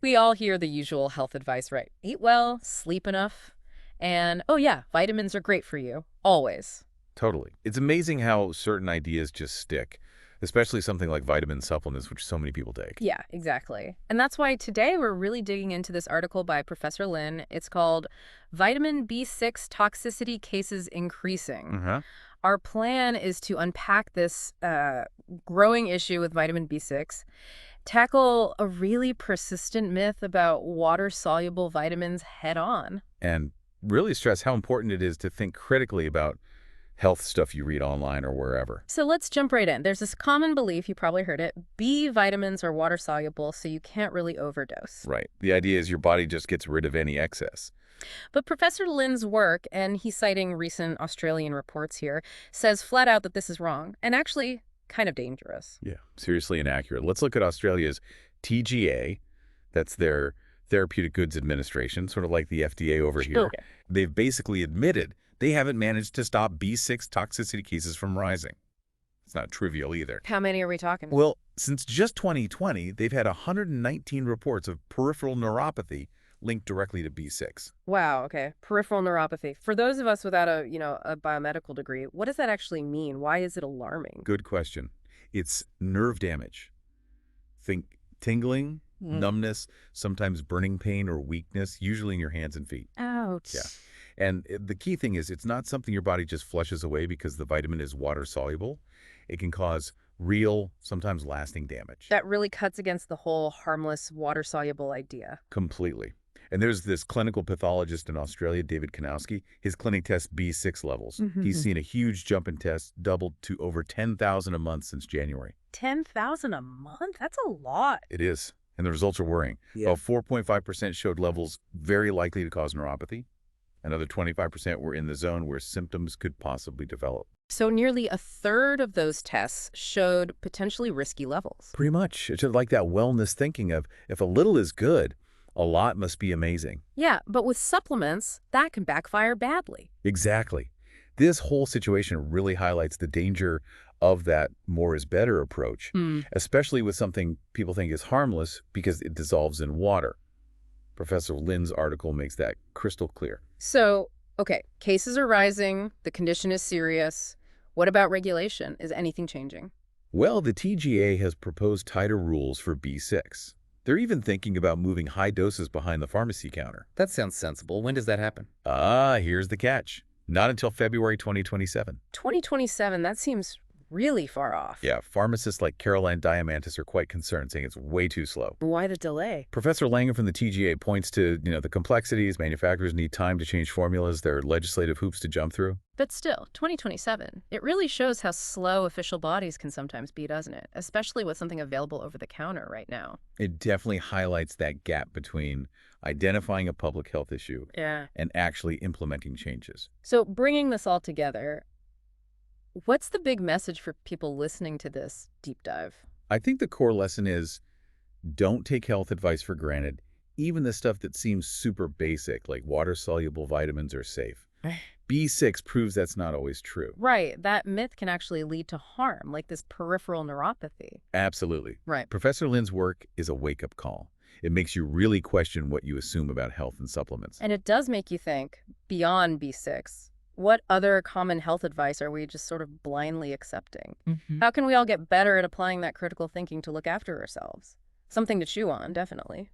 We all hear the usual health advice, right? Eat well, sleep enough, and oh yeah, vitamins are great for you, always. Totally. It's amazing how certain ideas just stick, especially something like vitamin supplements, which so many people take. Yeah, exactly. And that's why today we're really digging into this article by Professor Lin. It's called Vitamin B6 Toxicity Cases Increasing. Uh-huh. Our plan is to unpack this growing issue with vitamin B6, tackle a really persistent myth about water-soluble vitamins head on. And really stress how important it is to think critically about health stuff you read online or wherever. So let's jump right in. There's this common belief, you probably heard it, B vitamins are water-soluble, so you can't really overdose. Right. The idea is your body just gets rid of any excess. But Professor Lin's work, and he's citing recent Australian reports here, says flat out that this is wrong, and actually kind of dangerous. Yeah. Seriously inaccurate. Let's look at Australia's TGA. That's their Therapeutic Goods Administration, sort of like the FDA over here. Okay. They've basically admitted they haven't managed to stop B6 toxicity cases from rising. It's not trivial either. How many are we talking? Well, since just 2020, they've had 119 reports of peripheral neuropathy linked directly to B6. Wow, okay. Peripheral neuropathy. For those of us without a biomedical degree, what does that actually mean? Why is it alarming? Good question. It's nerve damage. Think tingling, numbness, sometimes burning pain or weakness, usually in your hands and feet. Ouch. Yeah. And the key thing is it's not something your body just flushes away because the vitamin is water soluble. It can cause real, sometimes lasting damage. That really cuts against the whole harmless, water-soluble idea. Completely. And there's this clinical pathologist in Australia, David Kanowski. His clinic tests B6 levels. He's seen a huge jump in tests, doubled to over 10,000 a month since January. 10,000 a month? That's a lot. It is. And the results are worrying. Yeah. While 4.5% showed levels very likely to cause neuropathy, another 25% were in the zone where symptoms could possibly develop. So nearly a third of those tests showed potentially risky levels. Pretty much. It's just like that wellness thinking of if a little is good, a lot must be amazing. Yeah, but with supplements, that can backfire badly. Exactly. This whole situation really highlights the danger of that more is better approach, especially with something people think is harmless because it dissolves in water. Professor Lin's article makes that crystal clear. So, okay, cases are rising, the condition is serious. What about regulation? Is anything changing? Well, the TGA has proposed tighter rules for B6. They're even thinking about moving high doses behind the pharmacy counter. That sounds sensible. When does that happen? Here's the catch. Not until February 2027. 2027, that seems really far off. Yeah, pharmacists like Caroline Diamantis are quite concerned, saying it's way too slow. Why the delay? Professor Langer from the TGA points to, the complexities. Manufacturers need time to change formulas. There are legislative hoops to jump through. But still, 2027, it really shows how slow official bodies can sometimes be, doesn't it? Especially with something available over the counter right now. It definitely highlights that gap between identifying a public health issue and actually implementing changes. So bringing this all together, what's the big message for people listening to this deep dive? I think the core lesson is don't take health advice for granted. Even the stuff that seems super basic, like water-soluble vitamins, are safe. B6 proves that's not always true. Right. That myth can actually lead to harm, like this peripheral neuropathy. Absolutely. Right. Professor Lin's work is a wake-up call. It makes you really question what you assume about health and supplements. And it does make you think, beyond B6, what other common health advice are we just sort of blindly accepting? How can we all get better at applying that critical thinking to look after ourselves? Something to chew on, definitely.